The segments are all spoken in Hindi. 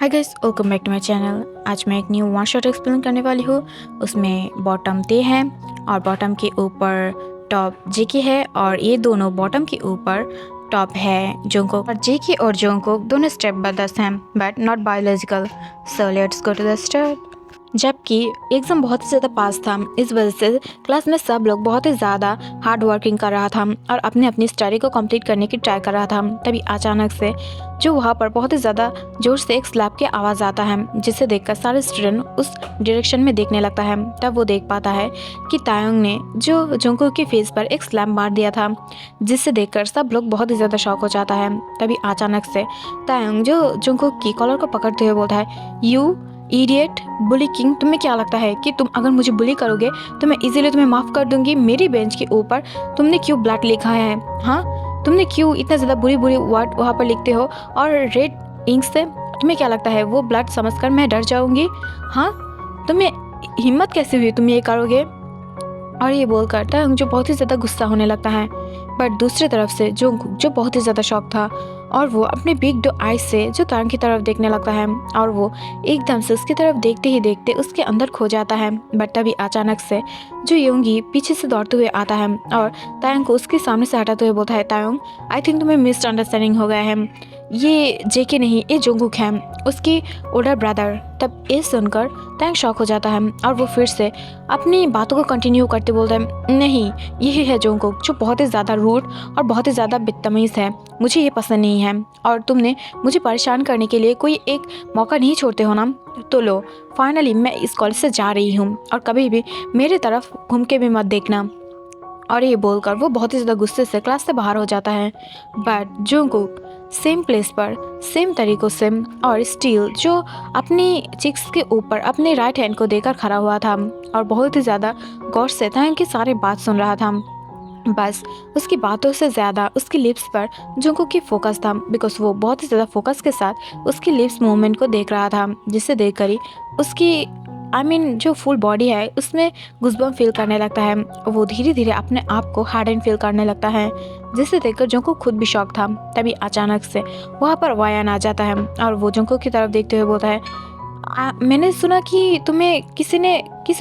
Hi guys, welcome back to my channel. आज मैं एक न्यू वन शॉट एक्सप्लेन करने वाली हूँ। उसमें बॉटम ते है और बॉटम के ऊपर टॉप जेकी है और ये दोनों बॉटम के ऊपर टॉप है जोंगकोक। और जेकी और जोंगकोक दोनों स्टेप ब्रदर्स हैं but not biological. So let's go to the start. जबकि एग्ज़ाम बहुत ही ज़्यादा पास था, इस वजह से क्लास में सब लोग बहुत ही ज़्यादा हार्ड वर्किंग कर रहा था और अपनी अपनी स्टडी को कंप्लीट करने की ट्राई कर रहा था। तभी अचानक से जो वहाँ पर बहुत ही ज़्यादा जोर से एक स्लैप की आवाज़ आता है, जिसे देखकर सारे स्टूडेंट उस डायरेक्शन में देखने लगता है। तब वो देख पाता है कि तायोंग ने जो जोंगकोक के फेस पर एक स्लैप मार दिया था, जिससे देखकर सब लोग बहुत ही ज़्यादा शॉक हो जाता है। तभी अचानक से तायोंग जो जोंगकोक की कॉलर को पकड़ते हुए बोलता है, यू इडियट बुली किंग, तुम्हें क्या लगता है कि तुम अगर मुझे बुली करोगे तो मैं इजीली तुम्हें माफ़ कर दूंगी? मेरी बेंच के ऊपर तुमने क्यों ब्लड लिखा है? हाँ, तुमने क्यों इतना ज़्यादा बुरी बुरी वर्ड वहाँ पर लिखते हो और रेड इंक से? तुम्हें क्या लगता है वो ब्लड समझकर मैं डर जाऊंगी? हाँ, तुम्हें हिम्मत कैसे हुई तुम ये करोगे? और ये बोलकर तायोंग जो बहुत ही ज़्यादा गुस्सा होने लगता है। बट दूसरी तरफ से जोंगकोक जो बहुत ही ज़्यादा शॉक था और वो अपने बिग डो आइज से जो तायोंग की तरफ देखने लगता है और वो एकदम से उसकी तरफ देखते ही देखते उसके अंदर खो जाता है। बट तभी अचानक से जो योंगी पीछे से दौड़ते हुए आता है और तायोंग को उसके सामने से हटाते हुए बोलता है, तायोंग आई थिंक तुम्हें मिसअंडरस्टैंडिंग हो गया है, ये जेके नहीं ये जोंगकोक है, उसकी ओल्डर ब्रदर। तब ये सुनकर तायोंग शॉक हो जाता है और वो फिर से अपनी बातों को कंटिन्यू करते बोलता है, नहीं यही है जोंगकोक जो बहुत ही ज़्यादा रूड और बहुत ही ज़्यादा बदतमीज़ है, मुझे ये पसंद नहीं है और तुमने मुझे परेशान करने के लिए कोई एक मौका नहीं छोड़ते हो ना, तो लो फाइनली मैं इस कॉलेज से जा रही हूँ और कभी भी मेरे तरफ घूम के भी मत देखना। और ये बोलकर वो बहुत ही ज़्यादा गुस्से से क्लास से बाहर हो जाता है। बट जोंगकोक सेम प्लेस पर सेम तरीक़ों से और स्टील जो अपनी चिक्स के ऊपर अपने राइट हैंड को देकर खड़ा हुआ था और बहुत ही ज़्यादा गौर से तायोंग की सारी बात सुन रहा था। बस उसकी बातों से ज़्यादा उसकी लिप्स पर जोंगकोक की फोकस था, बिकॉज वो बहुत ही ज़्यादा फोकस के साथ उसकी लिप्स मूवमेंट को देख रहा था, जिसे देखकर ही उसकी जो फुल बॉडी है उसमें गुज़बम फील करने लगता है। वो धीरे धीरे अपने आप को हार्ड एंड फील करने लगता है, जिसे देखकर जोंगकोक खुद भी शॉक था। तभी अचानक से वहाँ पर वायान आ जाता है और वो जोंगकोक की तरफ देखते हुए बोलता है, मैंने सुना कि तुम्हें किसी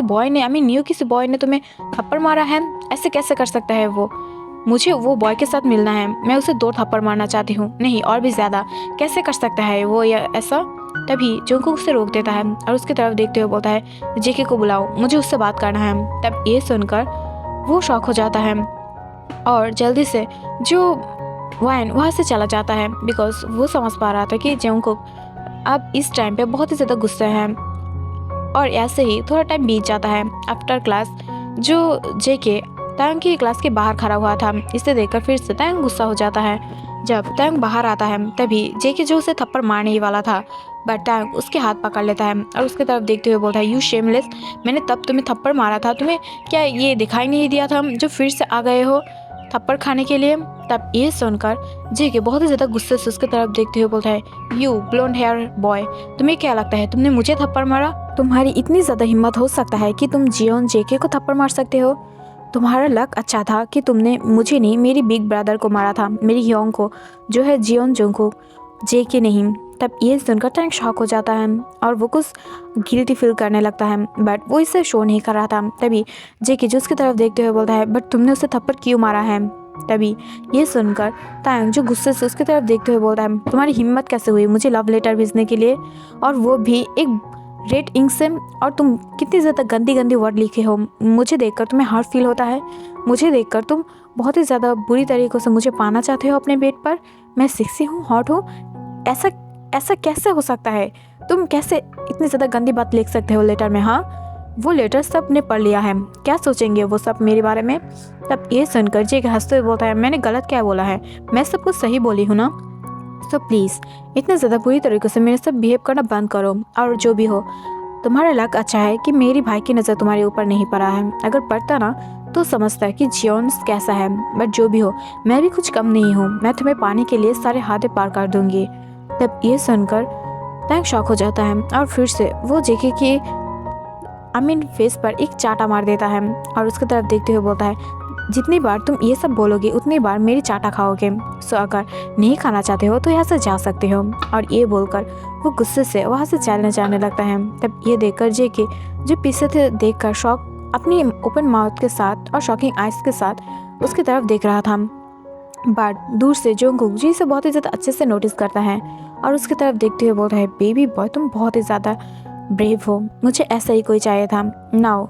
बॉय ने किसी बॉय ने तुम्हें थप्पड़ मारा है, ऐसे कैसे कर सकता है वो? मुझे वो बॉय के साथ मिलना है, मैं उसे 2 थप्पड़ मारना चाहती हूँ, नहीं और भी ज़्यादा, कैसे कर सकता है वो या ऐसा? तभी जोंगकोक उसे रोक देता है और उसकी तरफ देखते हुए बोलता है, जेके को बुलाओ, मुझे उससे बात करना है। तब ये सुनकर वो शॉक हो जाता है और जल्दी से जो वायन वहाँ से चला जाता है, बिकॉज वो समझ पा रहा था कि जोंगकोक अब इस टाइम पे बहुत ही ज़्यादा गुस्से हैं। और ऐसे ही थोड़ा टाइम बीत जाता है। आफ्टर क्लास जो जेके तायोंग की क्लास के बाहर खड़ा हुआ था, इसे देखकर फिर से तायोंग गुस्सा हो जाता है। जब तायोंग बाहर आता है तभी जेके जो उसे थप्पड़ मारने ही वाला था, बट तायोंग उसके हाथ पकड़ लेता है और उसकी तरफ देखते हुए बोलता है, यू शेमलेस, मैंने तब तुम्हें थप्पड़ मारा था, तुम्हें क्या ये दिखाई नहीं दिया था जो फिर से आ गए हो थप्पड़ खाने के लिए? तब ये सुनकर जेके बहुत ही ज़्यादा गुस्से से उसकी तरफ देखते हुए बोलता है, यू ब्लोंड हेयर बॉय, तुम्हें क्या लगता है तुमने मुझे थप्पड़ मारा? तुम्हारी इतनी ज़्यादा हिम्मत हो सकता है कि तुम जियोन जेके को थप्पड़ मार सकते हो? तुम्हारा लक अच्छा था कि तुमने मुझे नहीं मेरी बिग ब्रदर को मारा था, मेरी ह्योंग को, जो है जियोन जोंगकोक, जेके नहीं। तब ये सुनकर तायोंग शॉक हो जाता है और वो कुछ गिल्टी फील करने लगता है, बट वो इसे शो नहीं कर रहा था। तभी जेके जो उसकी तरफ देखते हुए बोलता है, बट तुमने उसे थप्पड़ क्यों मारा है? तभी ये सुनकर तायोंग जो गुस्से से उसकी तरफ देखते हुए बोलता है, तुम्हारी हिम्मत कैसे हुई मुझे लव लेटर भेजने के लिए, और वो भी एक रेड इंक से, और तुम कितनी ज़्यादा गंदी गंदी वर्ड लिखे हो, मुझे देखकर तुम्हें हर्ट फील होता है, मुझे देखकर तुम बहुत ही ज़्यादा बुरी तरीक़ों से मुझे पाना चाहते हो अपने बेड पर, मैं सेक्सी हूँ, हॉट हूँ, ऐसा ऐसा कैसे हो सकता है? तुम कैसे इतनी ज़्यादा गंदी बात लिख सकते हो लेटर में? हाँ, वो लेटर सब ने पढ़ लिया है, क्या सोचेंगे वो सब मेरे बारे में? तब ये सुनकर जेके हंसते हुए बोलता है, मैंने गलत क्या बोला है, मैं सब कुछ सही बोली हूँ ना, तो प्लीज़ इतने ज़्यादा बुरी तरीके से मेरे साथ बिहेव करना बंद करो। और जो भी हो, तुम्हारा लक अच्छा है कि मेरी भाई की नज़र तुम्हारे ऊपर नहीं पड़ा है, अगर पड़ता ना तो समझता है कि जियोन कैसा है। बट जो भी हो, मैं भी कुछ कम नहीं हूँ, मैं तुम्हें पाने के लिए सारे हाथे पार कर दूँगी। तब ये सुनकर तायोंग शॉक हो जाता है और फिर से वो जेके की फेस पर एक चाटा मार देता है और उसकी तरफ देखते हुए बोलता है, जितनी बार तुम ये सब बोलोगे उतनी बार मेरी चाटा खाओगे, सो अगर नहीं खाना चाहते हो तो यहाँ से जा सकते हो। और ये बोलकर वो गुस्से से वहाँ से चलने जाने लगता है। तब ये देखकर जेके जो पीछे थे देखकर शॉक अपनी ओपन माउथ के साथ और शॉकिंग आइज के साथ उसकी तरफ देख रहा था। बट दूर से जोंगकुक जी इसे बहुत ही ज़्यादा अच्छे से नोटिस करता है और उसकी तरफ देखते हुए बोलता है, बेबी बॉय तुम बहुत ही ज़्यादा ब्रेव हो, मुझे ऐसा ही कोई चाहिए था, नाउ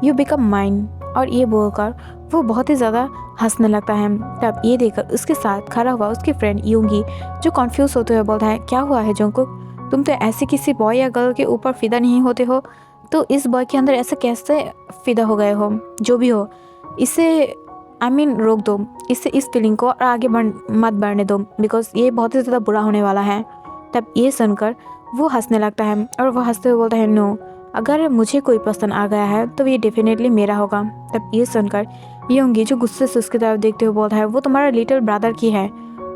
यू बिकम माइन। और ये बोलकर वो बहुत ही ज़्यादा हंसने लगता है। तब ये देखकर उसके साथ खड़ा हुआ उसकी फ्रेंड यूंगी जो कॉन्फ्यूज़ होते हुए बोलता है, क्या हुआ है जोंगकुक, तुम तो ऐसे किसी बॉय या गर्ल के ऊपर फिदा नहीं होते हो, तो इस बॉय के अंदर ऐसे कैसे फिदा हो गए हो। जो भी हो इसे रोक दो, इससे इस फीलिंग को और आगे मत बढ़ने दो, बिकॉज ये बहुत ही ज़्यादा बुरा होने वाला है। तब ये सुनकर वो हंसने लगता है और वो हंसते हुए बोलता है, नो, अगर मुझे कोई पसंद आ गया है तो ये डेफिनेटली मेरा होगा। तब ये सुनकर योंगी जो गुस्से से उसकी तरफ देखते हुए बोलता है, वो तुम्हारा लिटिल ब्रदर की है।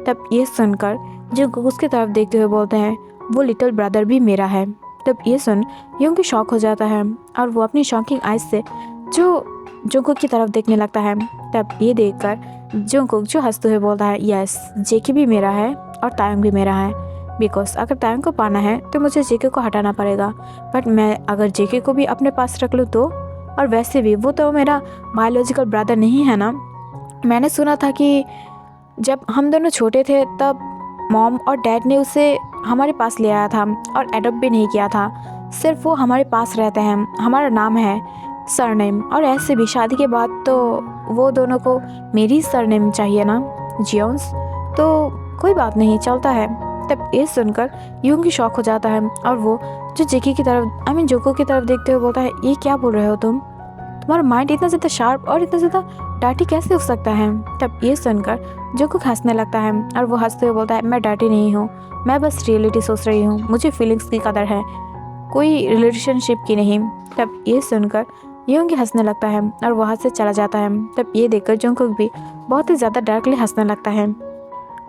तब ये सुनकर जो उसकी तरफ देखते हुए बोलते हैं, वो लिटिल ब्रदर भी मेरा है। तब ये सुन योंगी शॉक हो जाता है और वो अपनी शॉकिंग आइज से जो जोंगकुक की तरफ देखने लगता है। तब ये देखकर जोंगकुक जो हंसते हुए बोलता है, यस, जेके भी मेरा है और तायंग भी मेरा है, बिकॉज अगर तायंग को पाना है तो मुझे जेके को हटाना पड़ेगा, बट मैं अगर जेके को भी अपने पास रख लूँ तो, और वैसे भी वो तो मेरा बायोलॉजिकल ब्रदर नहीं है ना। मैंने सुना था कि जब हम दोनों छोटे थे तब मॉम और डैड ने उसे हमारे पास ले आया था और एडॉप्ट भी नहीं किया था, सिर्फ वो हमारे पास रहते हैं, हमारा नाम है सरनेम, और ऐसे भी शादी के बाद तो वो दोनों को मेरी सरनेम चाहिए ना, जियोन्स, तो कोई बात नहीं, चलता है। तब ये सुनकर यूंगी शॉक हो जाता है और वो जो जेकी की तरफ जोको की तरफ देखते हुए बोलता है, ये क्या बोल रहे हो तुम, तुम्हारा माइंड इतना ज़्यादा शार्प और इतना ज़्यादा डार्टी कैसे हो सकता है। तब ये सुनकर जोको हंसने लगता है और वो हंसते हुए बोलता है, मैं डार्टी नहीं हूँ, मैं बस रियलिटी सोच रही हूँ, मुझे फीलिंग्स की कदर है, कोई रिलेशनशिप की नहीं। तब ये सुनकर योंगी हंसने लगता है और वहाँ से चला जाता है। तब ये देखकर जोंगकुक भी बहुत ही ज़्यादा डार्कली हंसने लगता है।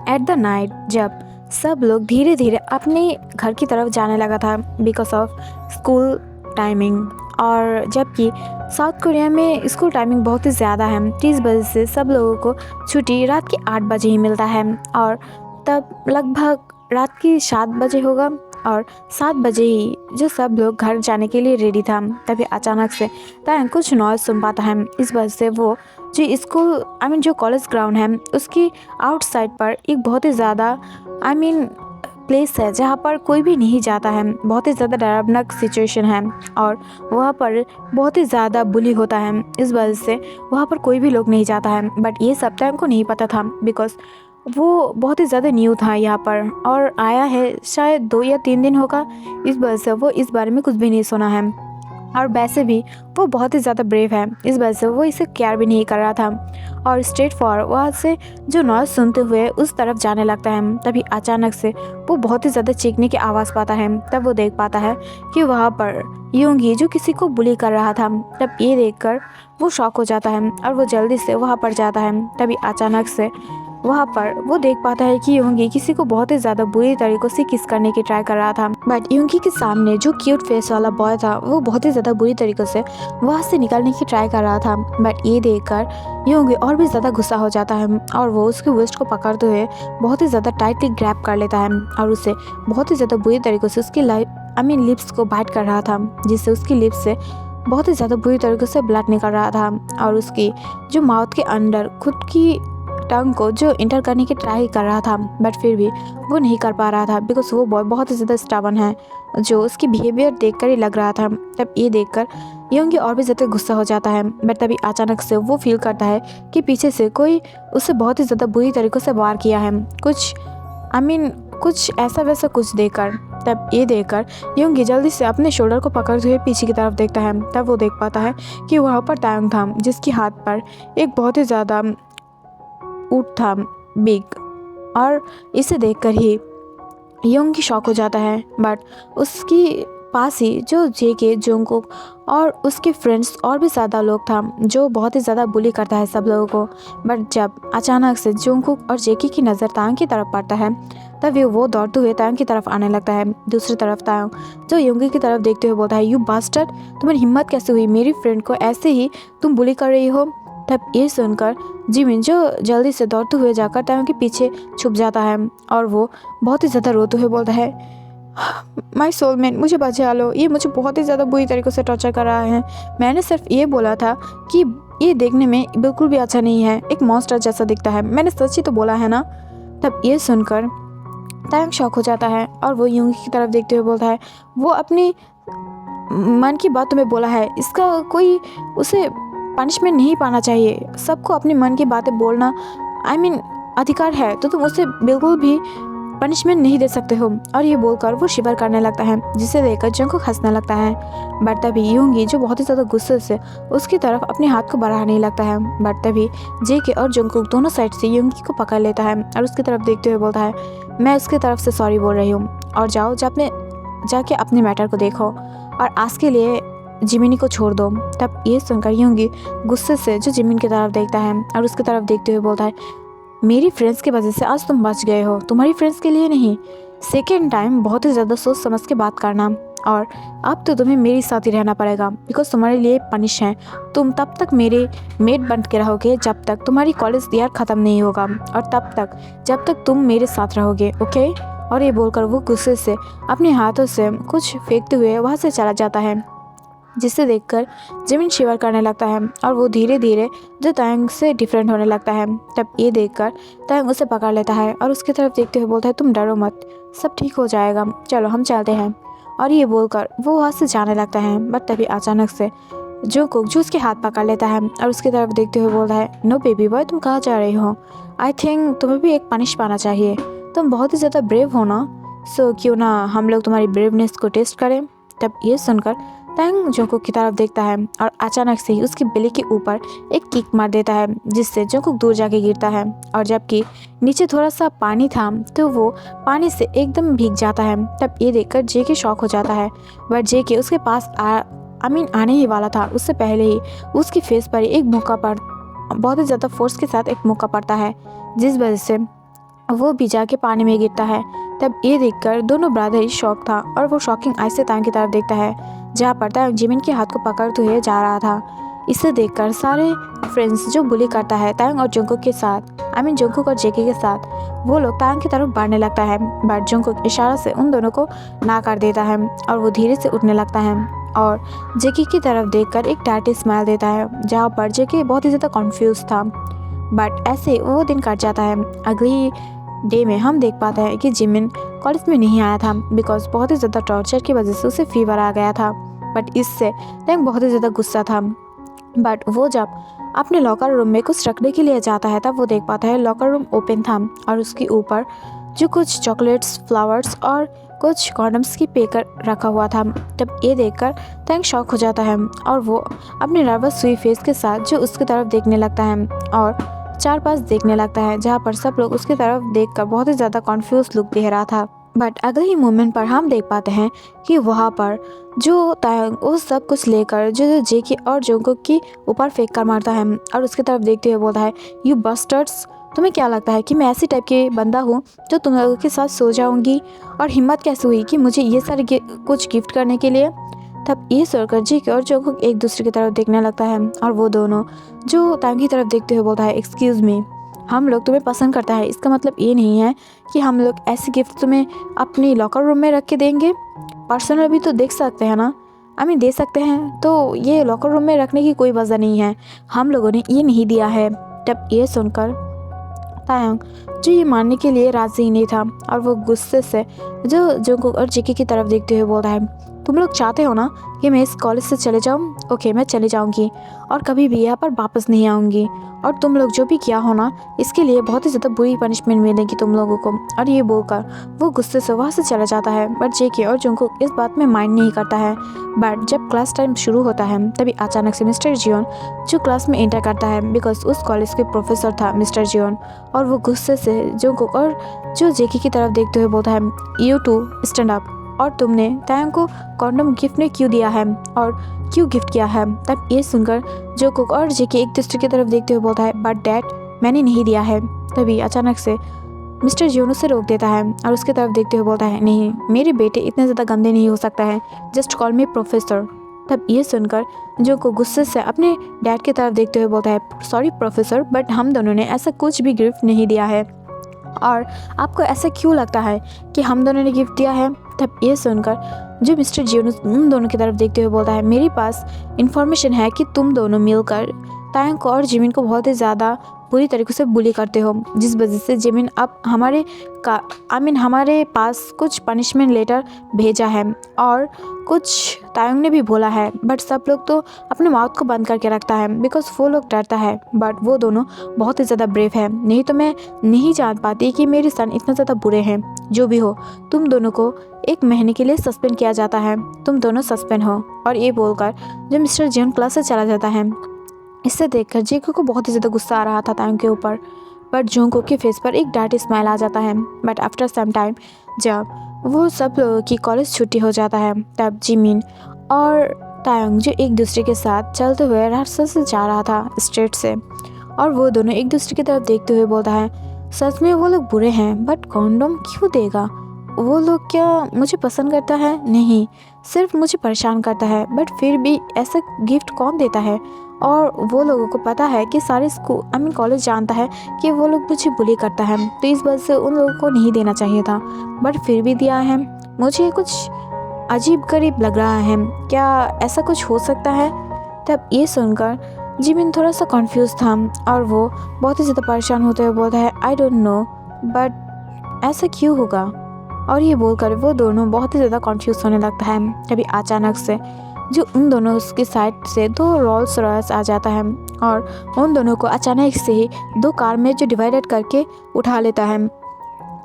एट द नाइट जब सब लोग धीरे धीरे अपने घर की तरफ जाने लगा था बिकॉज ऑफ स्कूल टाइमिंग, और जबकि साउथ कोरिया में स्कूल टाइमिंग बहुत ही ज़्यादा है, 30 बजे से सब लोगों को छुट्टी रात के 8 बजे ही मिलता है, और तब लगभग रात की 7 बजे होगा और 7 बजे ही जो सब लोग घर जाने के लिए रेडी था, तभी अचानक से तायंग कुछ नॉइज़ सुन पाता है। इस वजह से वो जो स्कूल जो कॉलेज ग्राउंड है उसकी आउटसाइड पर एक बहुत ही ज़्यादा प्लेस है जहाँ पर कोई भी नहीं जाता है, बहुत ही ज़्यादा डरावनाक सिचुएशन है और वहाँ पर बहुत ही ज़्यादा बुली होता है, इस वजह से वहाँ पर कोई भी लोग नहीं जाता है। बट ये सब तायंग को नहीं पता था बिकॉज वो बहुत ही ज़्यादा न्यू था यहाँ पर और आया है शायद 2 या 3 दिन होगा, इस वजह से वो इस बारे में कुछ भी नहीं सुना है, और वैसे भी वो बहुत ही ज़्यादा ब्रेव है, इस वजह से वो इसे केयर भी नहीं कर रहा था और स्ट्रेट फॉर वहाँ से जो नॉइज़ सुनते हुए उस तरफ जाने लगता है। तभी अचानक से वो बहुत ही ज़्यादा चीखने की आवाज़ पाता है। तब वो देख पाता है कि वहाँ पर योंगी जो किसी को बुली कर रहा था। तब ये देखकर वो शॉक हो जाता है और वो जल्दी से वहाँ पर जाता है। तभी अचानक से वहाँ पर वो देख पाता है कि योंगी किसी को बहुत ही ज़्यादा बुरी तरीक़ों से किस करने की ट्राई कर रहा था, बट योंगी के सामने जो क्यूट फेस वाला बॉय था वो बहुत ही ज़्यादा बुरी तरीक़ों से वहाँ से निकलने की ट्राई कर रहा था। बट ये देखकर योंगी और भी ज़्यादा गुस्सा हो जाता है और वो उसके वेस्ट को पकड़ते हुए बहुत ही ज़्यादा टाइटली ग्रैब कर लेता है और उसे बहुत ही ज़्यादा बुरी तरीक़ों से उसकी लिप्स को बाइट कर रहा था, जिससे उसकी लिप्स से बहुत ही ज़्यादा बुरी तरीके से ब्लड निकल रहा था और उसकी जो माउथ के अंदर खुद की टंग को जो इंटर करने की ट्राई कर रहा था, बट फिर भी वो नहीं कर पा रहा था बिकॉज वो बॉय बहुत ही ज़्यादा स्टबर्न है, जो उसकी बिहेवियर देखकर ही लग रहा था। तब ये देखकर योंगी और भी ज़्यादा गुस्सा हो जाता है, बट तभी अचानक से वो फील करता है कि पीछे से कोई उसे बहुत ही ज़्यादा बुरी तरीक़ों से वार किया है, कुछ ऐसा वैसा कुछ देखकर। तब ये देखकर योंगी जल्दी से अपने शोल्डर को पकड़ते हुए पीछे की तरफ देखता है। तब वो देख पाता है कि वहाँ पर तायंग था, जिसके हाथ पर एक बहुत ही ज़्यादा ऊँट था, बिग, और इसे देखकर ही योंगी शॉक हो जाता है। बट उसकी पास ही जो जेके, जोंगकुक और उसके फ्रेंड्स और भी ज़्यादा लोग था जो बहुत ही ज़्यादा बुली करता है सब लोगों को। बट जब अचानक से जोंगकुक और जेके की नज़र तायंग की तरफ पड़ता है तब वो दौड़ते हुए तायंग की तरफ आने लगता है। दूसरी तरफ तायंग जो योंगी की तरफ देखते हुए बोलता है, यू बास्टर्ड, तुम्हारी हिम्मत कैसे हुई मेरी फ्रेंड को ऐसे ही तुम बुली कर रही हो। तब ये सुनकर जिमिन जो जल्दी से दौड़ते हुए जाकर तायंग के पीछे छुप जाता है और वो बहुत ही ज़्यादा रोते हुए बोलता है, माय सोलमेट, मुझे बचा लो, ये मुझे बहुत ही ज़्यादा बुरी तरीक़े से टॉर्चर कर रहा है। मैंने सिर्फ ये बोला था कि ये देखने में बिल्कुल भी अच्छा नहीं है, एक मॉन्स्टर जैसा दिखता है। मैंने सच ही तो बोला है ना। तब ये सुनकर तायंग शॉक हो जाता है और वो यूंगी की तरफ देखते हुए बोलता है, वो अपनी मन की बात तुम्हें बोला है, इसका कोई उसे पनिशमेंट नहीं पाना चाहिए। सबको अपने मन की बातें बोलना अधिकार है, तो तुम उसे बिल्कुल भी पनिशमेंट नहीं दे सकते हो। और ये बोलकर वो शिवर करने लगता है, जिसे देखकर जंगकुक हंसने लगता है। बट तभी यूंगी, जो बहुत ही ज़्यादा गुस्से से उसकी तरफ अपने हाथ को बढ़ाने लगता है। बट तभी जेके और जंगकुक दोनों साइड से यूंगी को पकड़ लेता है और उसकी तरफ देखते हुए बोलता है, मैं उसकी तरफ से सॉरी बोल रही हूँ और जाओ जाके अपने मैटर को देखो और आज के लिए जिमिनी को छोड़ दो। तब ये सुनकर यूंगी गुस्से से जो जिमिन की तरफ देखता है और उसकी तरफ देखते हुए बोलता है, मेरी फ्रेंड्स की वजह से आज तुम बच गए हो, तुम्हारी फ्रेंड्स के लिए नहीं। सेकेंड टाइम बहुत ही ज़्यादा सोच समझ के बात करना, और अब तो तुम्हें मेरे साथ ही रहना पड़ेगा बिकॉज तुम्हारे लिए पनिश है। तुम तब तक मेरे मेट बन के रहोगे जब तक तुम्हारी कॉलेज ईयर ख़त्म नहीं होगा, और तब तक जब तक तुम मेरे साथ रहोगे, ओके। और ये बोलकर वो गुस्से से अपने हाथों से कुछ फेंकते हुए वहाँ से चला जाता है, जिसे देखकर जिमिन शिवर करने लगता है और वो धीरे धीरे जो तायंग से डिफरेंट होने लगता है। तब ये देखकर तायंग उसे पकड़ लेता है और उसकी तरफ देखते हुए बोलता है, तुम डरो मत, सब ठीक हो जाएगा, चलो हम चलते हैं। और ये बोलकर वो वहाँ से जाने लगता है। बट तभी अचानक से जंगकुक जो उसके हाथ पकड़ लेता है और उसकी तरफ देखते हुए बोलता है, नो बेबी बॉय, तुम कहाँ जा रही हो? आई थिंक तुम्हें भी एक पनिश पाना चाहिए, तुम बहुत ही ज़्यादा ब्रेव हो ना, सो क्यों ना हम लोग तुम्हारी ब्रेवनेस को टेस्ट करें। तब ये सुनकर तायंग जंगकुक की तरफ देखता है और अचानक से ही उसकी बेली के ऊपर एक किक मार देता है, जिससे जंगकुक दूर जाके गिरता है। और जबकि नीचे थोड़ा सा पानी था तो वो पानी से एकदम भीग जाता है। तब ये देखकर जेके शॉक हो जाता है। बट जेके उसके पास आने ही वाला था, उससे पहले ही उसकी फेस पर एक मुक्का पड़ बहुत ही ज़्यादा फोर्स के साथ एक मुक्का पड़ता है, जिस वजह से वो भी जाके पानी में गिरता है। तब ये देखकर दोनों ब्रदर ही शॉक था और वो शॉकिंग आई से तायंग की तरफ देखता है, जहाँ पर तायंग जिमिन के हाथ को पकड़ते हुए जा रहा था। इसे देखकर सारे फ्रेंड्स जो बुली करता है तायंग और जंगकुक के साथ, जंगकुक और जेके के साथ, वो लोग तायंग की तरफ बढ़ने लगता है। बट जंगकुक इशारा से उन दोनों को ना कर देता है और वो धीरे से उठने लगता है और जेके की तरफ देखकर एक टाइट स्माइल देता है, जहाँ पर जेके बहुत ही ज़्यादा कन्फ्यूज था। बट ऐसे वो दिन कट जाता है। अगली डे में हम देख पाते हैं कि जिमिन कॉलेज में नहीं आया था बिकॉज बहुत ही ज़्यादा टॉर्चर की वजह से उसे फीवर आ गया था। बट इससे तायंग बहुत ही ज़्यादा गुस्सा था। बट वो जब अपने लॉकर रूम में कुछ रखने के लिए जाता है तब वो देख पाता है लॉकर रूम ओपन था और उसके ऊपर जो कुछ चॉकलेट्स, फ्लावर्स और कुछ कॉन्डम्स की पैकर रखा हुआ था। तब ये देखकर तायंग शॉक हो जाता है और वो अपने नर्वस हुई फेस के साथ जो उसकी तरफ देखने लगता है और चार पास देखने लगता है, जहाँ पर सब लोग उसकी तरफ देखकर बहुत ही ज़्यादा कॉन्फ्यूज लुक दे रहा था। बट अगले ही मोमेंट पर हम देख पाते हैं कि वहाँ पर जो तायंग वो सब कुछ लेकर जो जेके और जंगकुक के ऊपर फेंक कर मारता है और उसकी तरफ देखते हुए बोलता है, यू बस्टर्ड्स, तुम्हें क्या लगता है कि मैं ऐसी टाइप के बंदा हूँ जो तुम लोगों के साथ सो जाऊँगी? और हिम्मत कैसे हुई कि मुझे ये सारे कुछ गिफ्ट करने के लिए? तब ये सुनकर जेके और जंगकुक एक दूसरे की तरफ देखने लगता है और वो दोनों जो तायंग की तरफ देखते हुए बोलता है, एक्सक्यूज़ मी, हम लोग तुम्हें पसंद करता है, इसका मतलब ये नहीं है कि हम लोग ऐसे गिफ्ट तुम्हें अपनी लॉकर रूम में रख के देंगे। पर्सनल भी तो देख सकते हैं ना, दे सकते हैं, तो ये लॉकर रूम में रखने की कोई वजह नहीं है, हम लोगों ने ये नहीं दिया है। तब ये सुनकर तायंग जो ये मानने के लिए राजी नहीं था और वो गुस्से से जो जंगकुक और जेके की तरफ देखते हुए बोलता है, तुम लोग चाहते हो ना कि मैं इस कॉलेज से चले जाऊँ? ओके, मैं चले जाऊँगी और कभी भी यहाँ पर वापस नहीं आऊँगी, और तुम लोग जो भी किया हो ना इसके लिए बहुत ही ज़्यादा बुरी पनिशमेंट मिलेगी तुम लोगों को। और ये बोलकर वो गुस्से से वहाँ से चला जाता है। बट जेके और जंगकुक इस बात में माइंड नहीं करता है। बट जब क्लास टाइम शुरू होता है तभी अचानक से मिस्टर जियोन जो क्लास में एंटर करता है बिकॉज उस कॉलेज के प्रोफेसर था मिस्टर जियोन, और वो गुस्से से जंगकुक और जो जेके की तरफ देखते हुए बोलता है, यू टू स्टैंड अप, और तुमने तायंग को कॉन्डम गिफ्ट में क्यों दिया है और क्यों गिफ्ट किया है? तब ये सुनकर जंगकुक और जेके एक दूसरे की तरफ देखते हुए बोलता है, बट डैड, मैंने नहीं दिया है। तभी अचानक से मिस्टर जियोन उसे रोक देता है और उसकी तरफ देखते हुए बोलता है, नहीं, मेरे बेटे इतने ज़्यादा गंदे नहीं हो सकता है, जस्ट कॉल मी प्रोफेसर। तब ये सुनकर जंगकुक गुस्से से अपने डैड की तरफ देखते हुए बोलता है, सॉरी प्रोफेसर, बट हम दोनों ने ऐसा कुछ भी गिफ्ट नहीं दिया है। और आपको ऐसा क्यों लगता है कि हम दोनों ने गिफ्ट दिया है? तब ये सुनकर जो मिस्टर जियोन उन दोनों की तरफ देखते हुए बोलता है, मेरे पास इन्फॉर्मेशन है कि तुम दोनों मिलकर तायंग को और जिमिन को बहुत ही ज़्यादा बुरी तरीके से बुली करते हो, जिस वजह से जिमिन अब हमारे पास कुछ पनिशमेंट लेटर भेजा है और कुछ तायंग ने भी बोला है, बट सब लोग तो अपने माउथ को बंद करके रखता है बिकॉज वो लोग डरता है। बट वो दोनों बहुत ही ज़्यादा ब्रेव है, नहीं तो मैं नहीं जान पाती कि मेरे सन इतना ज़्यादा बुरे हैं। जो भी हो, तुम दोनों को 1 महीने के लिए सस्पेंड किया जाता है, तुम दोनों सस्पेंड हो। और ये बोलकर जब मिस्टर जियोन क्लास से चला जाता है, इससे देखकर जेको को बहुत ही ज़्यादा गुस्सा आ रहा था तायंग के ऊपर, बट जोंगकुक के फेस पर एक डार्टी स्माइल आ जाता है। बट आफ्टर सम टाइम जब वो सब लोगों की कॉलेज छुट्टी हो जाता है, तब जिमिन और तायंग जो एक दूसरे के साथ चलते हुए रास्ते से जा रहा था स्ट्रीट से, और वो दोनों एक दूसरे की तरफ देखते हुए बोलता है, सच में वो लोग बुरे हैं, बट कॉन्डोम क्यों देगा? वो लोग क्या मुझे पसंद करता है? नहीं, सिर्फ मुझे परेशान करता है। बट फिर भी ऐसा गिफ्ट कौन देता है? और वो लोगों को पता है कि सारे स्कूल कॉलेज जानता है कि वो लोग मुझे बुली करता है, तो इस वजह से उन लोगों को नहीं देना चाहिए था, बट फिर भी दिया है। मुझे कुछ अजीब गरीब लग रहा है, क्या ऐसा कुछ हो सकता है? तब ये सुनकर जिमिन थोड़ा सा कंफ्यूज था और वो बहुत ही ज़्यादा परेशान होते हुए बोलता है, आई डोंट नो, बट ऐसा क्यों होगा? और ये बोलकर वो दोनों बहुत ही ज़्यादा कंफ्यूज होने लगता है। तभी अचानक से जो उन दोनों उसकी साइड से 2 रोल्स रॉयस आ जाता है और उन दोनों को अचानक से ही 2 कार में जो डिवाइडेड करके उठा लेता है।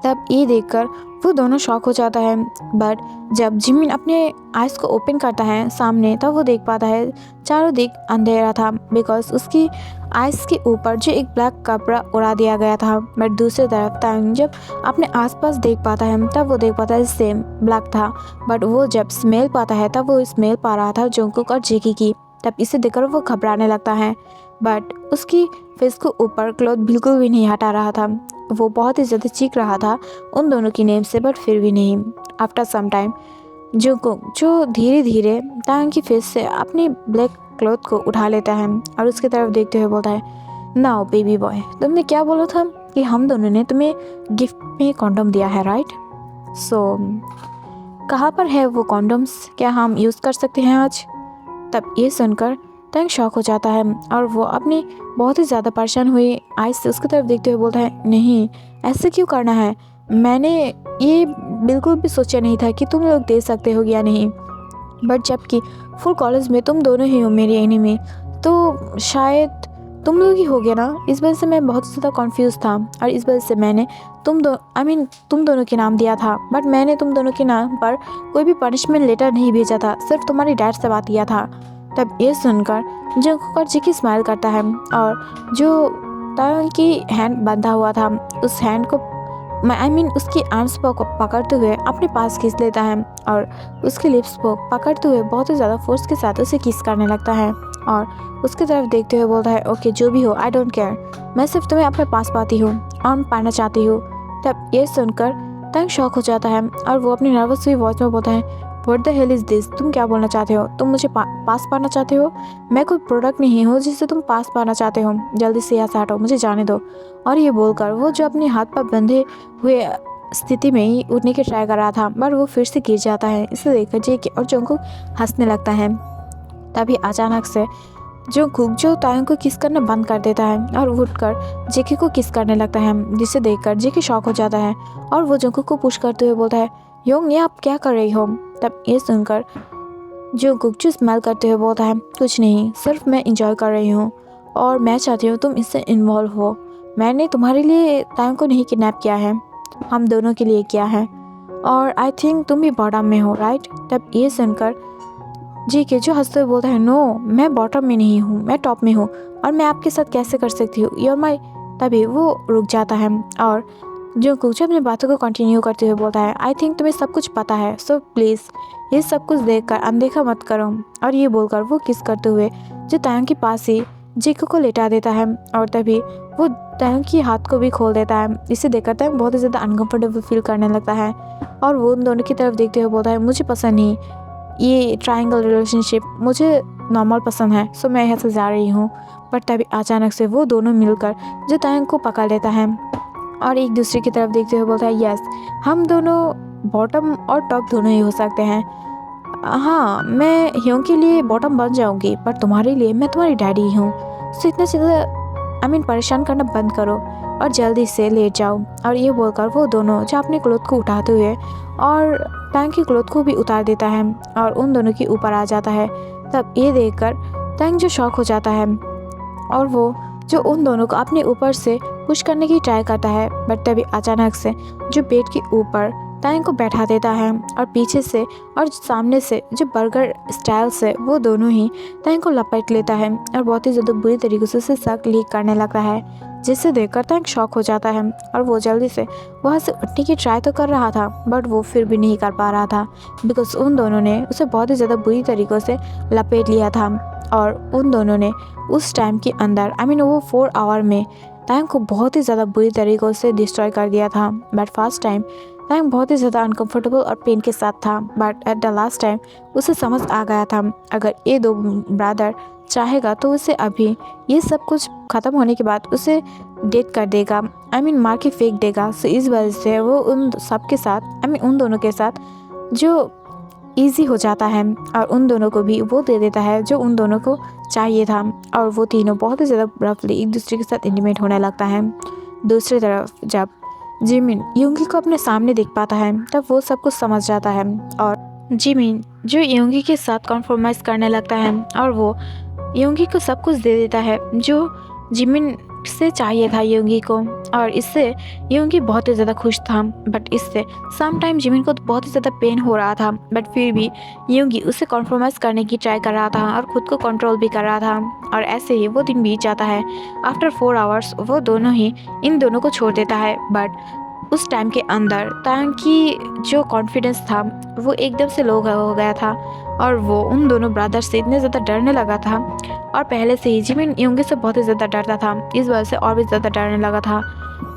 तब ये देखकर वो दोनों शॉक हो जाता है, बट जब जिमिन अपने आइज़ को ओपन करता है सामने, तब वो देख पाता है चारों दिख अंधेरा था बिकॉज उसकी आइज़ के ऊपर जो एक ब्लैक कपड़ा उड़ा दिया गया था। बट दूसरी तरफ तायंग जब अपने आसपास देख पाता है, तब वो देख पाता है सेम ब्लैक था, बट वो जब स्मेल पाता है तब वो स्मेल पा रहा था जोंगकुक और जेकी की। तब इसे देखकर वो घबराने लगता है, बट उसकी फेस को ऊपर क्लॉथ बिल्कुल भी नहीं हटा रहा था। वो बहुत ही ज़्यादा चीख रहा था उन दोनों की नेम से, बट फिर भी नहीं। आफ्टर सम टाइम जोंगकुक जो धीरे धीरे तायंग की फेस से अपनी ब्लैक क्लॉथ को उठा लेता है और उसकी तरफ देखते हुए बोलता है, नाउ बेबी बॉय, तुमने क्या बोला था कि हम दोनों ने तुम्हें गिफ्ट में कॉन्डोम दिया है, राइट? सो कहाँ पर है वो कॉन्डोम्स? क्या हम यूज़ कर सकते हैं आज? तब ये सुनकर तायंग शॉक हो जाता है और वो अपनी बहुत ही ज़्यादा परेशान हुई आइज़ से उसकी तरफ देखते हुए बोलता है, नहीं, ऐसे क्यों करना है? मैंने ये बिल्कुल भी सोचा नहीं था कि तुम लोग दे सकते हो या नहीं, बट जबकि फुल कॉलेज में तुम दोनों ही हो मेरी एनिमी, तो शायद तुम लोग ही हो गया ना। इस वजह से मैं बहुत ज़्यादा कॉन्फ्यूज़ था और इस वजह से मैंने तुम दोनों के नाम दिया था, बट मैंने तुम दोनों के नाम पर कोई भी पनिशमेंट लेटर नहीं भेजा था, सिर्फ तुम्हारी डैड से बात किया था। तब ये सुनकर जोंगकुक और जेकी स्माइल करता है और जो तायंग की हैंड बंधा हुआ था उस हैंड को उसकी आर्म्स को पकड़ते हुए अपने पास खींच लेता है और उसके लिप्स को पकड़ते हुए बहुत ही ज़्यादा फोर्स के साथ उसे किस करने लगता है और उसकी तरफ देखते हुए बोलता है, ओके जो भी हो, आई डोंट केयर, मैं सिर्फ तुम्हें अपने पास पाती हूँ और पाना चाहती हूँ। तब ये सुनकर तायंग शॉक हो जाता है और वो अपनी नर्वस हुई वॉइस में बोलता है, what the hell is this? तुम क्या बोलना चाहते हो? तुम मुझे पास पाना चाहते हो? मैं कोई प्रोडक्ट नहीं हूँ जिससे तुम पास पाना चाहते हो, जल्दी से यहाँ से हटो, मुझे जाने दो। और ये बोलकर वो जो अपने हाथ पर बंधे हुए स्थिति में ही उठने की ट्राई कर रहा था, पर वो फिर से गिर जाता है। इसे देखकर जेकी और जोंगकुक हंसने लगता है। तभी अचानक से जोंगकुक जो तायंग को किस करना बंद कर देता है और उठकर जेकी को किस करने लगता है, जिसे देखकर जेकी शॉक हो जाता है और वो जोंगकुक को पुश करते हुए बोलता है, योंग, ये आप क्या कर रही हो? तब ये सुनकर जोंगकुक जो स्माइल करते हुए बोलता है, कुछ नहीं, सिर्फ मैं इंजॉय कर रही हूँ और मैं चाहती हूँ तुम इससे इन्वॉल्व हो। मैंने तुम्हारे लिए तायंग को नहीं किडनैप किया है, हम दोनों के लिए किया है, और आई थिंक तुम भी बॉटम में हो, राइट? तब ये सुनकर जेके जो हंसते हुए बोलता है, नो, मैं बॉटम में नहीं हूँ, मैं टॉप में हूँ और मैं आपके साथ कैसे कर सकती हूँ, यूर माई। तभी वो रुक जाता है और जोंगकुक जो अपनी बातों को कंटिन्यू करते हुए बोलता है, आई थिंक तुम्हें सब कुछ पता है, सो प्लीज़ ये सब कुछ देखकर अनदेखा मत करो। और ये बोलकर वो किस करते हुए जो तायंग के पास ही जेको को लेटा देता है और तभी वो तायंग की हाथ को भी खोल देता है। इसे देखकर तायंग बहुत ही ज़्यादा अनकम्फर्टेबल फील करने लगता है और वो उन दोनों की तरफ देखते हुए बोलता है, मुझे पसंद नहीं ये ट्रायंगल रिलेशनशिप, मुझे नॉर्मल पसंद है, सो मैं यहाँ से जा रही हूँ। पर तभी अचानक से वो दोनों मिलकर जो तायंग को पकड़ लेता है और एक दूसरे की तरफ देखते हुए बोलता है, यस, हम दोनों बॉटम और टॉप दोनों ही हो सकते हैं। हाँ, मैं ह्योंग के लिए बॉटम बन जाऊंगी, पर तुम्हारे लिए मैं तुम्हारी डैडी ही हूँ। तो इतना ज़्यादा परेशान करना बंद करो और जल्दी से लेट जाओ। और ये बोलकर वो दोनों जो अपने क्लोथ को उठाते हुए और टैंग की क्लोथ को भी उतार देता है और उन दोनों के ऊपर आ जाता है। तब ये देखकर टैंग जो शॉक हो जाता है और वो जो उन दोनों को अपने ऊपर से पुश करने की ट्राई करता है, बट तभी अचानक से जो बेड के ऊपर टैंग को बैठा देता है और पीछे से और सामने से जो बर्गर स्टाइल से वो दोनों ही टैंग को लपेट लेता है और बहुत ही ज़्यादा बुरी तरीके से उसे शक लीक करने लगता है, जिससे देखकर टैंग शॉक हो जाता है और वो जल्दी से वहाँ से उठने की ट्राई तो कर रहा था, बट वो फिर भी नहीं कर पा रहा था बिकॉज उन दोनों ने उसे बहुत ही ज़्यादा बुरी तरीक़ों से लपेट लिया था। और उन दोनों ने उस टाइम के अंदर वो 4 आवर में टैंग को बहुत ही ज़्यादा बुरी तरीक़ों से डिस्ट्रॉय कर दिया था। बट फर्स्ट टाइम टैंग बहुत ही ज़्यादा अनकम्फर्टेबल और पेन के साथ था, but at the last time उसे समझ आ गया था अगर ये दो ब्रदर चाहेगा तो उसे अभी ये सब कुछ ख़त्म होने के बाद उसे डेट कर देगा, मार के फेंक देगा। सो इस वजह से वो उन सब के साथ उन दोनों के साथ जो ईजी हो जाता है और उन दोनों को भी वो दे देता है जो उन दोनों को चाहिए था और वो तीनों बहुत ही ज़्यादा रफली एक दूसरे के साथ इंटीमेट होने लगता है। दूसरी तरफ जब जिमिन योंगी को अपने सामने देख पाता है तब वो सब कुछ समझ जाता है और जिमिन जो योंगी के साथ कॉम्प्रोमाइज़ करने लगता है और वो योंगी को सब कुछ दे देता है जो जिमिन से चाहिए था योंगी को। और इससे योंगी बहुत ही ज़्यादा खुश था, बट इससे सम टाइम जिमिन को बहुत ही ज़्यादा पेन हो रहा था, बट फिर भी योंगी उससे कॉम्प्रोमाइज़ करने की ट्राई कर रहा था और ख़ुद को कंट्रोल भी कर रहा था। और ऐसे ही वो दिन बीत जाता है। आफ्टर 4 आवर्स वो दोनों ही इन दोनों को छोड़ देता है, बट उस टाइम के अंदर टैंग की जो कॉन्फिडेंस था वो एकदम से लो हो गया था और वो उन दोनों ब्रदर्स से इतने ज़्यादा डरने लगा था। और पहले से ही जिमिन योंगी से बहुत ही ज़्यादा डरता था, इस वजह से और भी ज़्यादा डरने लगा था।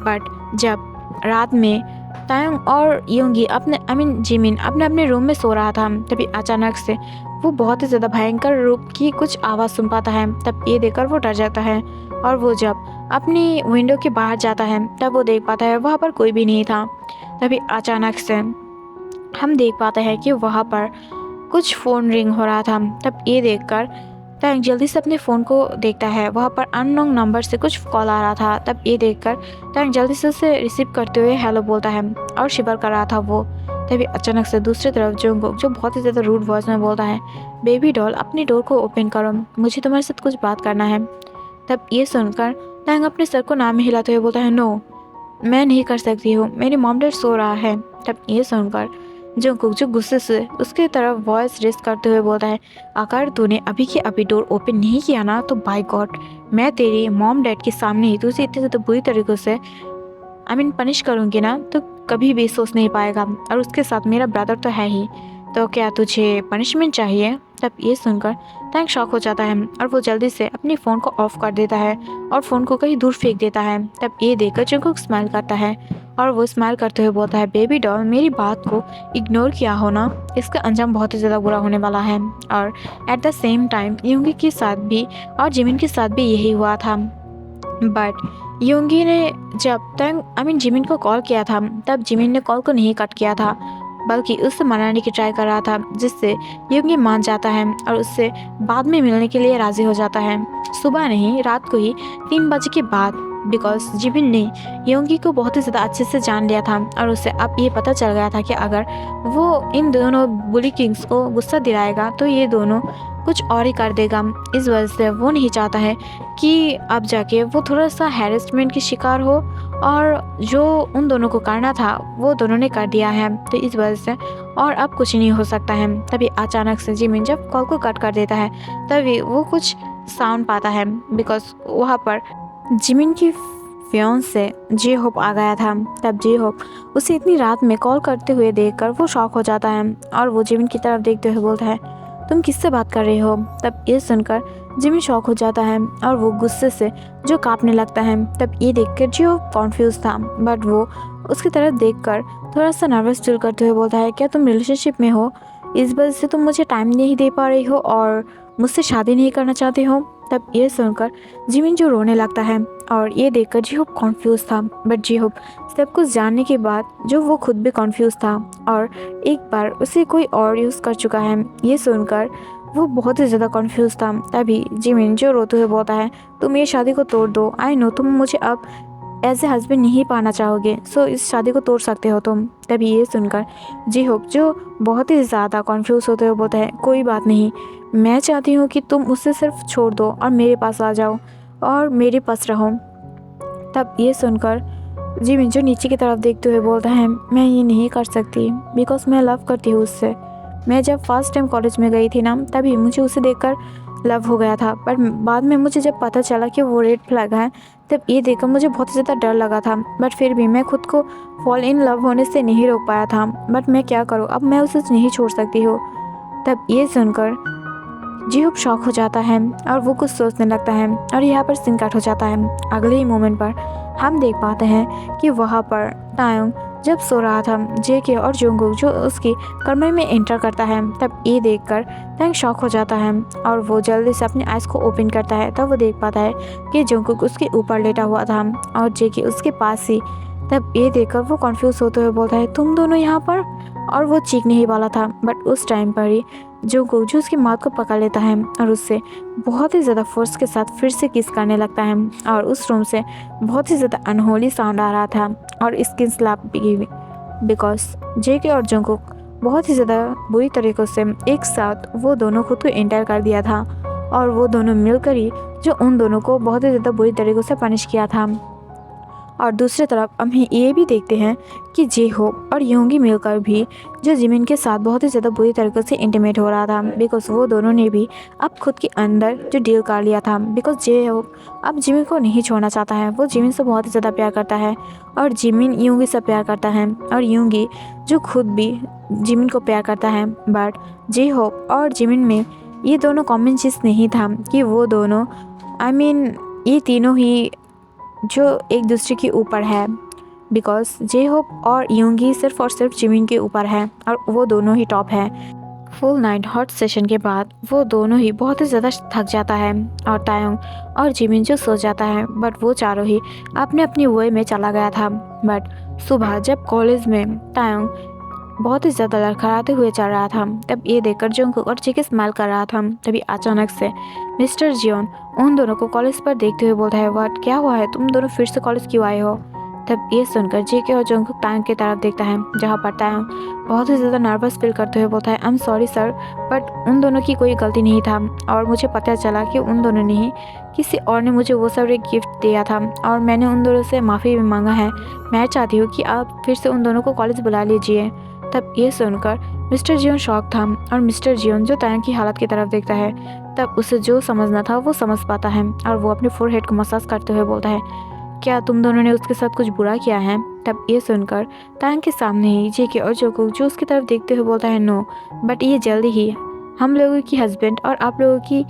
बट जब रात में टैंग और योंगी जिमिन अपने अपने रूम में सो रहा था, तभी अचानक से वो बहुत ही ज़्यादा भयंकर रूप की कुछ आवाज़ सुन पाता है। तब ये देखकर वो डर जाता है और वो जब अपनी विंडो के बाहर जाता है तब वो देख पाता है वहाँ पर कोई भी नहीं था। तभी अचानक से हम देख पाते हैं कि वहाँ पर कुछ फ़ोन रिंग हो रहा था। तब ये देखकर टैंग जल्दी से अपने फ़ोन को देखता है, वहाँ पर अननोन नंबर से कुछ कॉल आ रहा था। तब ये देखकर टैंग जल्दी से उसे रिसीव करते हुए हेलो बोलता है और शिवर कर रहा था वो। तभी अचानक से दूसरी तरफ जोंगकुक जो बहुत ही ज़्यादा रूड वॉइस में बोलता है, बेबी डॉल अपनी डोर को ओपन करो, मुझे तुम्हारे साथ कुछ बात करना है। तब ये सुनकर टैंग अपने सर को नाम में हिलाते हुए बोलता है, नो मैं नहीं कर सकती हूँ, मेरी मॉम डैड सो रहा है। तब ये सुनकर जोंगकुक जो गुस्से से उसके तरफ वॉइस रेस करते हुए बोलता है, अगर तूने अभी के अभी डोर ओपन नहीं किया ना तो बाय गॉड मैं तेरी मॉम डैड के सामने ही तुझे इतने ज़्यादा बुरी तरीक़ों से पनिश करूँगी ना तो कभी भी सोच नहीं पाएगा, और उसके साथ मेरा ब्रदर तो है ही, तो क्या तुझे पनिशमेंट चाहिए। तब ये सुनकर टैंग शॉक हो जाता है और वो जल्दी से अपने फ़ोन को ऑफ कर देता है और फ़ोन को कहीं दूर फेंक देता है। तब ये देखकर जोंगकुक स्माइल करता है और वो स्माइल करते हुए बोलता है, बेबी डॉल मेरी बात को इग्नोर किया हो ना, इसका अंजाम बहुत ही ज़्यादा बुरा होने वाला है। और एट द सेम टाइम योंगी के साथ भी और जिमिन के साथ भी यही हुआ था। बट योंगी ने जब टैंग जिमिन को कॉल किया था तब जिमिन ने कॉल को नहीं कट किया था, बल्कि उससे मनाने की ट्राई कर रहा था, जिससे योंगी मान जाता है और उससे बाद में मिलने के लिए राज़ी हो जाता है। सुबह नहीं, रात को ही 3 बजे के बाद, बिकॉज जिमिन ने योंगी को बहुत ही ज़्यादा अच्छे से जान लिया था और उसे अब ये पता चल गया था कि अगर वो इन दोनों बुली किंग्स को गुस्सा दिलाएगा तो ये दोनों कुछ और ही कर देगा। इस वजह से वो नहीं चाहता है कि अब जाके वो थोड़ा सा हैरेसमेंट की शिकार हो, और जो उन दोनों को करना था वो दोनों ने कर दिया है, तो इस वजह से और अब कुछ नहीं हो सकता है। तभी अचानक से जिमिन जब कॉल को कट कर देता है तभी वो कुछ साउंड पाता है, बिकॉज वहाँ पर जिमिन की फियांसे जे होप आ गया था। तब जे होप उसे इतनी रात में कॉल करते हुए देखकर वो शॉक हो जाता है और वो जिमिन की तरफ देखते हुए बोलता है, तुम किससे बात कर रही हो। तब ये सुनकर जिमिन शॉक हो जाता है और वो गुस्से से जो कांपने लगता है। तब ये देखकर जो कॉन्फ्यूज था, बट वो उसकी तरफ देखकर थोड़ा सा नर्वस फील करते हुए बोलता है, क्या तुम रिलेशनशिप में हो, इस वजह से तुम मुझे टाइम नहीं दे पा रही हो और मुझसे शादी नहीं करना चाहते हो। तब ये सुनकर जिमिन जो रोने लगता है और ये देखकर जीहोप कॉन्फ्यूज़ था। बट जीहोप सब कुछ जानने के बाद जो वो खुद भी कॉन्फ्यूज़ था और एक बार उसे कोई और यूज़ कर चुका है, ये सुनकर वो बहुत ही ज़्यादा कॉन्फ्यूज़ था। तभी जिमिन जो रोते हुए बोलता है, तुम ये शादी को तोड़ दो, आई नो तुम मुझे अब एज ए हस्बैंड नहीं पाना चाहोगे, सो इस शादी को तोड़ सकते हो तुम। तभी ये सुनकर जीहोप जो बहुत ही ज़्यादा कॉन्फ्यूज़ होते हुए बोलता है, कोई बात नहीं, मैं चाहती हूँ कि तुम उससे सिर्फ छोड़ दो और मेरे पास आ जाओ और मेरे पास रहो। तब ये सुनकर जिमिन जो नीचे की तरफ देखते हुए बोलता है, मैं ये नहीं कर सकती बिकॉज मैं लव करती हूँ उससे। मैं जब फर्स्ट टाइम कॉलेज में गई थी ना, तभी मुझे उसे देखकर लव हो गया था, पर बाद में मुझे जब पता चला कि वो रेड फ्लैग है, तब ये देखकर मुझे बहुत ज़्यादा डर लगा था। बट फिर भी मैं खुद को फॉल इन लव होने से नहीं रोक पाया था। बट मैं क्या करूँ, अब मैं उसे नहीं छोड़ सकती हूँ। तब ये सुनकर जीहोप शॉक हो जाता है और वो कुछ सोचने लगता है और यहाँ पर सीन कट हो जाता है। अगले ही मोमेंट पर हम देख पाते हैं कि वहाँ पर तायोंग जब सो रहा था, जेके और जोंगकुक जो उसकी कमरे में एंटर करता है, तब ये देखकर तायोंग शॉक हो जाता है और वो जल्दी से अपनी आइज़ को ओपन करता है। तब वो देख पाता है कि जोंगकुक उसके ऊपर लेटा हुआ था और जेके उसके पास ही। तब ये देखकर वो कन्फ्यूज़ होते हुए बोलता है, तुम दोनों यहाँ पर, और वो चीखने ही वाला था। बट उस टाइम पर ही जोंगकुक जो उसकी माउथ को पकड़ लेता है और उससे बहुत ही ज़्यादा फोर्स के साथ फिर से किस करने लगता है और उस रूम से बहुत ही ज़्यादा अनहोली साउंड आ रहा था और स्किन स्लैप भी, बिकॉज जेके और जोंगकुक बहुत ही ज़्यादा बुरी तरीक़ों से एक साथ वो दोनों खुद को एंटर कर दिया था और वो दोनों मिलकर ही जो उन दोनों को बहुत ही ज़्यादा बुरी तरीक़ों से पनिश किया था। और दूसरी तरफ हम ये भी देखते हैं कि जेहोप और योंगी मिलकर भी जो जिमिन के साथ बहुत ही ज़्यादा बुरी तरीके से इंटीमेट हो रहा था, बिकॉज वो दोनों ने भी अब खुद के अंदर जो डील कर लिया था। बिकॉज जेहोप अब जिमिन को नहीं छोड़ना चाहता है, वो जिमिन से बहुत ही ज़्यादा प्यार करता है और जिमिन योंगी से प्यार करता है और योंगी जो खुद भी जिमिन को प्यार करता है। बट जेहोप और जिमिन में ये दोनों कॉमन चीज़ नहीं था कि वो दोनों ये तीनों ही जो एक दूसरे के ऊपर है, बिकॉज जेहोप और योंगी सिर्फ और सिर्फ जिमिन के ऊपर है और वो दोनों ही टॉप है। फुल नाइट हॉट सेशन के बाद वो दोनों ही बहुत ही ज़्यादा थक जाता है और तायोंग और जिमिन जो सो जाता है, बट वो चारों ही अपने अपनी वे में चला गया था। बट सुबह जब कॉलेज में तायोंग बहुत ही ज़्यादा लड़खड़ाते हुए चल रहा था, तब ये देखकर जोंगकुक और जेके स्माइल कर रहा था। तभी अचानक से मिस्टर जियोन उन दोनों को कॉलेज पर देखते हुए बोलता है, व्हाट, क्या हुआ है, तुम दोनों फिर से कॉलेज क्यों आए हो? तब ये सुनकर जेके और जोंगकुक तायोंग की तरफ देखता है, जहाँ पर तायोंग बहुत ही ज़्यादा नर्वस फील करते हुए बोलता है, I am sorry sir, but उन दोनों की कोई गलती नहीं था और मुझे पता चला कि उन दोनों ने ही किसी और ने मुझे वो सब एक गिफ्ट दिया था और मैंने उन दोनों से माफ़ी भी मांगा है। मैं चाहती हूँ कि आप फिर से उन दोनों को कॉलेज बुला लीजिए। तब ये सुनकर मिस्टर जियोन शॉक था और मिस्टर जियोन जो तायोंग की हालत की तरफ देखता है, तब उसे जो समझना था वो समझ पाता है और वो अपने फोरहेड को मसाज करते हुए बोलता है, क्या तुम दोनों ने उसके साथ कुछ बुरा किया है? तब ये सुनकर तायोंग के सामने ही जेके और जोंगकुक जो उसकी तरफ देखते हुए बोलता है, नो, बट ये जल्दी ही हम लोगों की हस्बैंड और आप लोगों की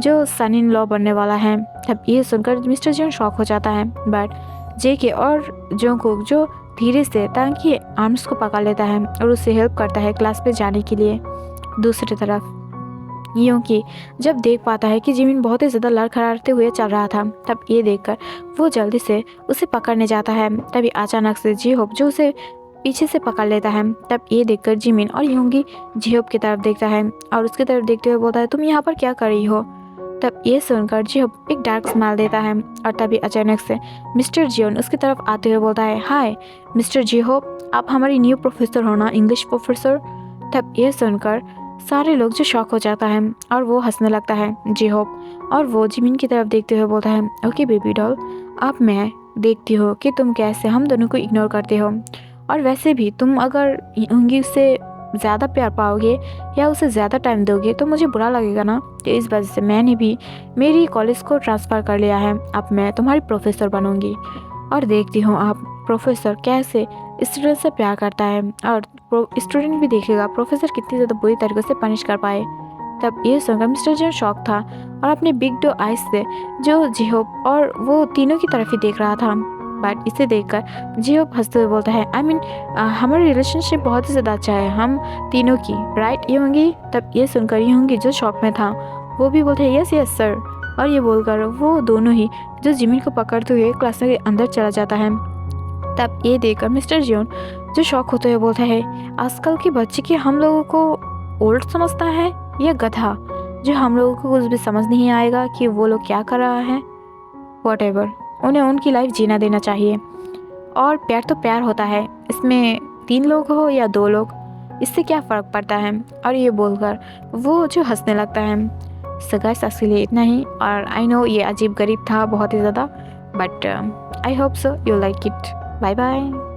जो सन इन लॉ बनने वाला है। तब ये सुनकर मिस्टर जियोन शॉक हो जाता है, बट जेके और जोंगकुक जो धीरे से तायोंग की आर्म्स को पकड़ लेता है और उससे हेल्प करता है क्लास पे जाने के लिए। दूसरी तरफ योंगी जब देख पाता है कि जिमिन बहुत ही ज़्यादा लड़खड़ाते हुए चल रहा था, तब ये देखकर वो जल्दी से उसे पकड़ने जाता है। तभी अचानक से जेहोप जो उसे पीछे से पकड़ लेता है। तब ये देखकर जिमिन और योंगी जेहोप की तरफ देखता है और उसकी तरफ देखते हुए बोलता है, तुम यहाँ पर क्या कर रही हो? तब ये सुनकर जेहोप एक डार्क स्माइल देता है और तभी अचानक से मिस्टर जियोन उसकी तरफ आते हुए बोलता है, हाय मिस्टर जेहोप, आप हमारी न्यू प्रोफेसर हो ना, इंग्लिश प्रोफेसर? तब ये सुनकर सारे लोग जो शॉक हो जाता है और वो हंसने लगता है जेहोप और वो जिमिन की तरफ देखते हुए बोलता है, ओके बेबी डॉल, अब मैं देखती हो कि तुम कैसे हम दोनों को इग्नोर करते हो, और वैसे भी तुम अगर योंगी से ज़्यादा प्यार पाओगे या उसे ज़्यादा टाइम दोगे तो मुझे बुरा लगेगा ना। तो इस वजह से मैंने भी मेरी कॉलेज को ट्रांसफ़र कर लिया है, अब मैं तुम्हारी प्रोफेसर बनूंगी और देखती हूँ आप प्रोफेसर कैसे स्टूडेंट से प्यार करता है और स्टूडेंट भी देखेगा प्रोफेसर कितनी ज़्यादा बुरी तरीके से पनिश कर पाए। तब ये सुनकर मिस्टर जियोन शॉक था और अपने बिग डो आइज से जो जेहोप और वो तीनों की तरफ ही देख रहा था। बट इसे देखकर जेहोप हंसते हुए बोलता है, हमारी रिलेशनशिप बहुत ही ज़्यादा अच्छा है हम तीनों की, राइट योंगी? तब ये सुनकर योंगी जो शॉक में था वो भी बोलते हैं, यस यस सर, और ये बोलकर वो दोनों ही जो जिमिन को पकड़ते हुए क्लास के अंदर चला जाता है। तब ये देखकर मिस्टर जियोन जो शौक होते हुए बोलता है, आजकल के बच्चे की हम लोगों को ओल्ड समझता है या गधा, जो हम लोगों को कुछ भी समझ नहीं आएगा कि वो लोग क्या कर रहा है। व्हाटएवर, उन्हें उनकी लाइफ जीना देना चाहिए। और प्यार तो प्यार होता है, इसमें 3 लोग हो या 2 लोग, इससे क्या फ़र्क पड़ता है। और ये बोलकर वो जो हंसने लगता है। सो गाइस, आज के लिए इतना ही। और आई नो ये अजीब गरीब था बहुत ही ज़्यादा, but I hope so you like it. Bye bye.